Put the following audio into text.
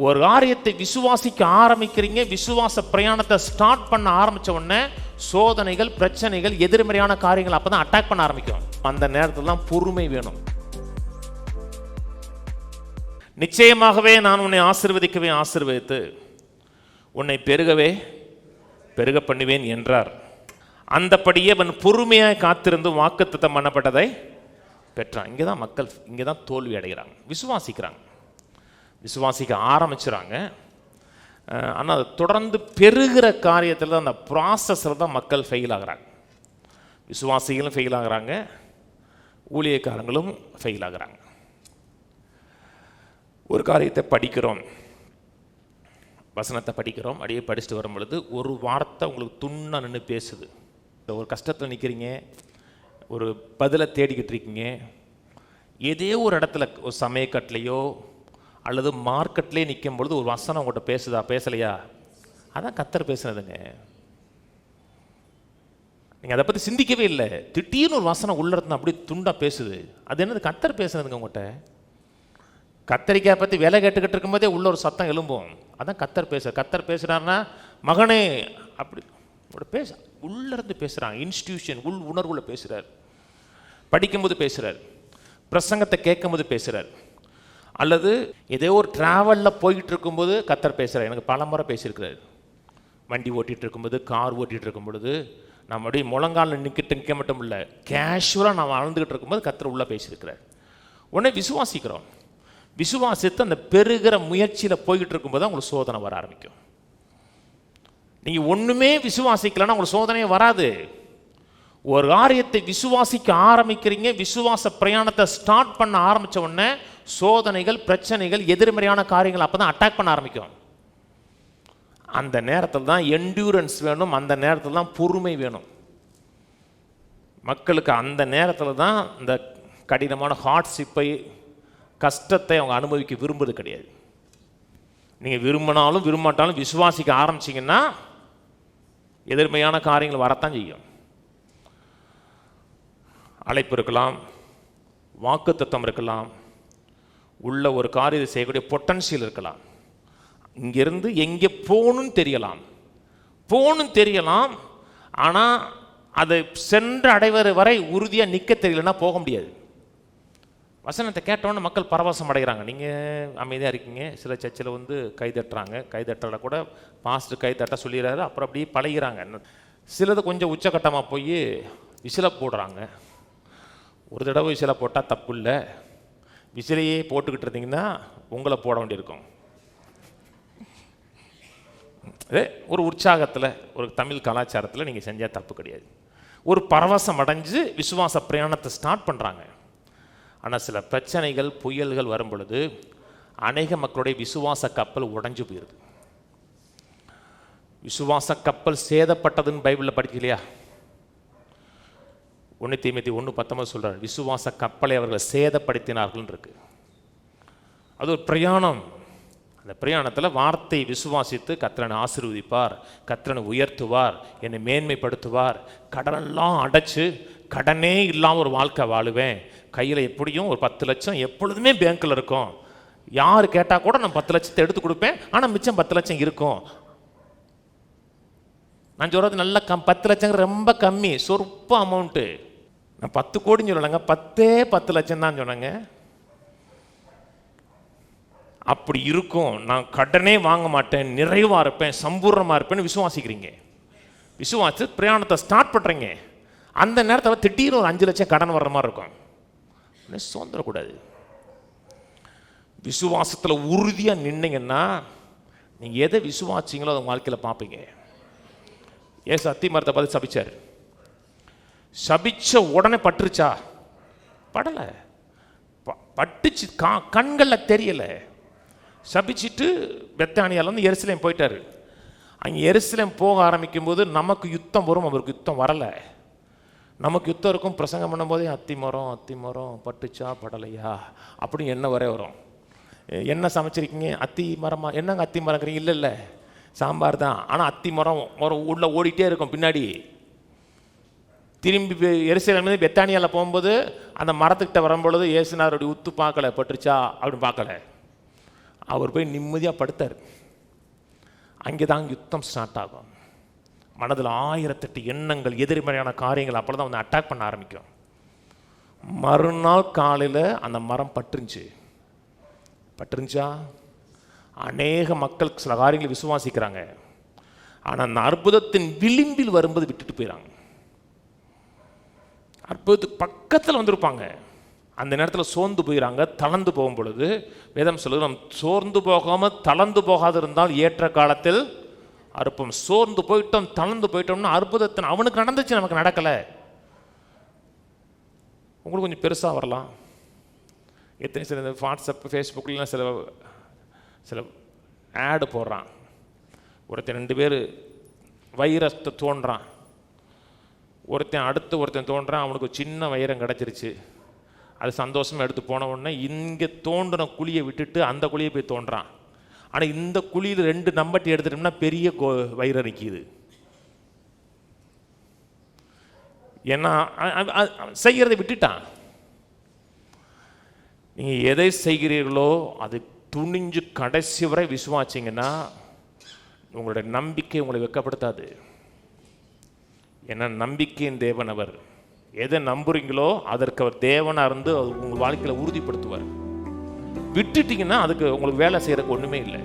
ஒரு காரியத்தை விசுவாசிக்க ஆரம்பிக்கிறீங்க, விசுவாச பிரயாணத்தை ஸ்டார்ட் பண்ண ஆரம்பிச்ச உடனே சோதனைகள், பிரச்சனைகள், எதிர்மறையான காரியங்கள் அப்பதான் அட்டாக் பண்ண ஆரம்பிக்கும். அந்த நேரத்தில் தான் பொறுமை வேணும். நிச்சயமாகவே நான் உன்னை ஆசீர்வதிக்கவே ஆசீர்வதித்து உன்னை பெருகவே பெருக பண்ணுவேன் என்றார். அந்தபடியே அவன் பொறுமையாக காத்திருந்து வாக்குத்தத்தம் பண்ணப்பட்டதை பெற்றான். இங்கே தான் மக்கள், இங்கே தான் தோல்வி அடைகிறாங்க. விசுவாசிக்க ஆரம்பிச்சுறாங்க, ஆனால் அது தொடர்ந்து பெருகிற காரியத்தில் அந்த ப்ராசஸில் தான் மக்கள் ஃபெயில் ஆகிறாங்க. விசுவாசிகளும் ஃபெயில் ஆகிறாங்க, ஊழியக்காரங்களும் ஃபெயில் ஆகிறாங்க. ஒரு காரியத்தை படிக்கிறோம், வசனத்தை படிக்கிறோம், அப்படியே படிச்சுட்டு வரும் பொழுது ஒரு வார்த்தை உங்களுக்கு துண்ணா நின்று பேசுது. ஒரு கஷ்டத்தில் நிற்கிறீங்க, ஒரு பதிலை தேடிக்கிட்டு இருக்கீங்க, ஏதோ ஒரு இடத்துல ஒரு சமயக்கட்டிலையோ அல்லது மார்க்கெட்லேயே நிற்கும் பொழுது ஒரு வசனம் உங்கள்கிட்ட பேசுதா பேசலையா? அதான் கர்த்தர் பேசுனதுங்க. நீங்கள் அதை பற்றி சிந்திக்கவே இல்லை, திடீர்னு ஒரு வசனம் உள்ள இருந்து அப்படி துண்டா பேசுது. அது என்னது? கர்த்தர் பேசுனதுங்க உங்கள்கிட்ட. கத்தரிக்காய் பற்றி வேலை கேட்டுக்கிட்டு இருக்கும்போதே உள்ள ஒரு சத்தம் எழும்பும், அதான் கர்த்தர் கர்த்தர் பேசுகிறாருன்னா மகனே அப்படி பேச உள்ளிருந்து பேசுகிறாங்க. இன்ஸ்டிடியூஷன் உள் உணர்வுல பேசுகிறார், படிக்கும்போது பேசுகிறார், பிரசங்கத்தை கேட்கும்போது பேசுகிறார், அல்லது ஏதோ ஒரு ட்ராவலில் போய்கிட்டு இருக்கும்போது கர்த்தர் பேசுகிறார். எனக்கு பல முறை பேசியிருக்கிறார். வண்டி ஓட்டிகிட்டு இருக்கும்போது, கார் ஓட்டிகிட்டு இருக்கும் பொழுது, நம்ம அப்படியே முழங்காலில் நிற்க மட்டும் இல்லை, கேஷுவலாக நான் வாழ்ந்துக்கிட்டு இருக்கும்போது கர்த்தர் உள்ளே பேசியிருக்கிறார். உடனே விசுவாசிக்கிறோம். விசுவாசித்து அந்த பெருகிற முயற்சியில் போய்கிட்டு இருக்கும்போது தான் உங்களுக்கு சோதனை வர ஆரம்பிக்கும். நீங்கள் ஒன்றுமே விசுவாசிக்கலைன்னா உங்களுக்கு சோதனையே வராது. ஒரு காரியத்தை விசுவாசிக்க ஆரம்பிக்கிறீங்க, விசுவாச பிரயாணத்தை ஸ்டார்ட் பண்ண ஆரம்பித்த உடனே சோதனைகள், பிரச்சனைகள், எதிர்மறையான காரியங்கள் அப்போ தான் அட்டாக் பண்ண ஆரம்பிக்கும். அந்த நேரத்தில் தான் என்டியூரன்ஸ் வேணும், அந்த நேரத்தில் தான் பொறுமை வேணும் மக்களுக்கு. அந்த நேரத்தில் தான் இந்த கடினமான ஹார்ட்ஷிப்பை, கஷ்டத்தை அவங்க அனுபவிக்க விரும்புவது கிடையாது. நீங்கள் விரும்பினாலும் விரும்பாட்டாலும் விசுவாசிக்க ஆரம்பிச்சிங்கன்னா எதிர்மையான காரியங்கள் வரத்தான் செய்யும். அழைப்பு இருக்கலாம், வாக்குத்தத்தம் இருக்கலாம், உள்ள ஒரு காரியத்தை செய்யக்கூடிய பொட்டன்ஷியல் இருக்கலாம், இங்கிருந்து எங்கே போகணும்னு தெரியலாம், ஆனால் அதை சென்று அடைவது வரை உறுதியாக நிற்க தெரியலன்னா போக முடியாது. வசனத்தை கேட்டோன்னு மக்கள் பரவசம் அடைகிறாங்க. நீங்கள் அமைதியாக இருக்கீங்க, சில சர்ச்சில் வந்து கைதட்டுறாங்க, கைதட்டலை கூட பாஸ்டர் கைதட்ட சொல்லிடுறாரு, அப்புறம் அப்படியே பழகிறாங்க. சிலது கொஞ்சம் உச்சக்கட்டமாக போய் விசிலை போடுறாங்க. ஒரு தடவை விசிலை போட்டால் தப்பு இல்லை, விசிலையே போட்டுக்கிட்டு இருந்தீங்கன்னா உங்களை போட வேண்டியிருக்கும். ஒரு உற்சாகத்தில், ஒரு தமிழ் கலாச்சாரத்தில் நீங்கள் செஞ்சால் தப்பு கிடையாது. ஒரு பரவசம் அடைஞ்சு விசுவாச பிரயாணத்தை ஸ்டார்ட் பண்ணுறாங்க. ஆனால் சில பிரச்சனைகள், புயல்கள் வரும் பொழுது அநேக மக்களுடைய விசுவாச கப்பல் உடைஞ்சு போயிடுது. விசுவாச கப்பல் சேதப்பட்டதுன்னு பைபிளில் படிக்கலையா? 1 தீமோத்தேயு 1:19 சொல்கிறார், விசுவாச கப்பலை அவர்கள் சேதப்படுத்தினார்கள் இருக்கு. அது ஒரு பிரயாணம். அந்த பிரயாணத்தில் வார்த்தை விசுவாசித்து கர்த்தரை ஆசீர்வதிப்பார், கர்த்தரை உயர்த்துவார், என்னை மேன்மைப்படுத்துவார், கடனெல்லாம் அடைச்சு கடனே இல்லாமல் ஒரு வாழ்க்கை வாழுவேன், கையில் எப்படியும் ஒரு 10 லட்சம் எப்பொழுதுமே பேங்க்கில் இருக்கும், யார் கேட்டால் கூட நான் 10 லட்சத்தை எடுத்து கொடுப்பேன், ஆனால் மிச்சம் 10 லட்சம் இருக்கும். நான் சொல்கிறது நல்ல 10 லட்சங்கிற ரொம்ப கம்மி, சொற்ப அமௌண்ட்டு. நான் 10 கோடின்னு சொல்லலைங்க, 10 லட்சம் தான் சொன்னேங்க. அப்படி இருக்கும், நான் கடனே வாங்க மாட்டேன், நிறைவாக இருப்பேன், சம்பூர்ணமாக இருப்பேன்னு விசுவாசிக்கிறீங்க. விசுவாசி பிரயாணத்தை ஸ்டார்ட் பண்ணுறீங்க. அந்த நேரத்தில் திடீர்னு ஒரு 5 லட்சம் கடன் வர்ற மாதிரி இருக்கும். சோர்ந்துடக்கூடாது. விசுவாசத்தில் உறுதியாக நின்னீங்கன்னா நீங்கள் எதை விசுவாசிங்களோ அதை வாழ்க்கையில் பார்ப்பீங்க. ஏசு அத்தி மரத்தை பார்த்து சபிச்சார். சபிச்ச உடனே பட்டுருச்சா? படலை, பட்டுச்சு, கண்களில் தெரியலை. சபிச்சுட்டு பெத்தானியால வந்து எருசலேம் போயிட்டார். அங்கே எருசலேம் போக ஆரம்பிக்கும் போது நமக்கு யுத்தம் வரும், அவருக்கு யுத்தம் வரலை. நமக்கு யுத்தம் இருக்கும், பிரசங்கம் பண்ணும்போதே அத்தி மரம் பட்டுச்சா படலையா அப்படின்னு என்ன வர வரும். என்ன சமைச்சிருக்கீங்க? அத்தி மரமா? என்னங்க அத்தி மரங்கிறீங்க? இல்லை சாம்பார் தான். ஆனால் அத்தி மரம் உள்ள ஓடிட்டே இருக்கும் பின்னாடி. திரும்பி எருசலேம் பெத்தானியாவில் போகும்போது அந்த மரத்துக்கிட்ட வரும்பொழுது ஏசுனாருடைய உத்து பார்க்கல, பட்டுருச்சா அப்படின்னு பார்க்கல. அவர் போய் நிம்மதியாக படுத்தார். அங்கே தான் யுத்தம் ஸ்டார்ட் ஆகும். மனதில் 1008 எண்ணங்கள், எதிர்மறையான காரியங்கள் அப்போ தான் வந்து அட்டாக் பண்ண ஆரம்பிக்கும். மறுநாள் காலையில் அந்த மரம் பட்டுருந்துச்சா அநேக மக்கள் சில காரியங்களை விசுவாசிக்கிறாங்க. ஆனால் அந்த அற்புதத்தின் விளிம்பில் வரும்போது விட்டுட்டு போயிடறாங்க. அற்புதத்துக்கு பக்கத்தில் வந்திருப்பாங்க, அந்த நேரத்தில் சோர்ந்து போயிடறாங்க. தளர்ந்து போகும் பொழுது வேதம் சொல்லுது, நம்ம சோர்ந்து போகாமல் தளர்ந்து போகாது இருந்தால் ஏற்ற காலத்தில் அற்புதம். சோர்ந்து போயிட்டோம், தளர்ந்து போயிட்டோம்னா அற்புதத்தின் அவனுக்கு நடந்துச்சு, நமக்கு நடக்கலை. உங்களுக்கு கொஞ்சம் பெருசாக வரலாம். எத்தனை சில வாட்ஸ்அப் ஃபேஸ்புக்கில் சில ஆடு போடுறான். ஒருத்தன் 2 பேர் வைரத்தை தோன்றான், ஒருத்தன் தோன்றான். அவனுக்கு சின்ன வைரம் கிடச்சிருச்சு. அது சந்தோஷமாக எடுத்து போன உடனே இங்கே தோண்டின குழியை விட்டுட்டு அந்த குழியை போய் தோன்றான். ஆனால் இந்த குழியில் 2 நம்பட்டி எடுத்துட்டோம்னா பெரிய வைரம் நிற்கிது. ஏன்னா செய்கிறதை விட்டுட்டான். நீங்கள் எதை செய்கிறீர்களோ அது துணிஞ்சு கடைசி வரை விசுவாச்சிங்கன்னா உங்களுடைய நம்பிக்கை உங்களை வெட்கப்படுத்தாது. ஏன்னா நம்பிக்கையின் தேவன் அவர். எதை நம்புறீங்களோ அதற்கு அவர் தேவனாக இருந்து உங்கள் வாழ்க்கையில் உறுதிப்படுத்துவார். விட்டுட்டீங்கன்னா அதுக்கு உங்களுக்கு வேலை செய்யறதுக்கு ஒன்றுமே இல்லை.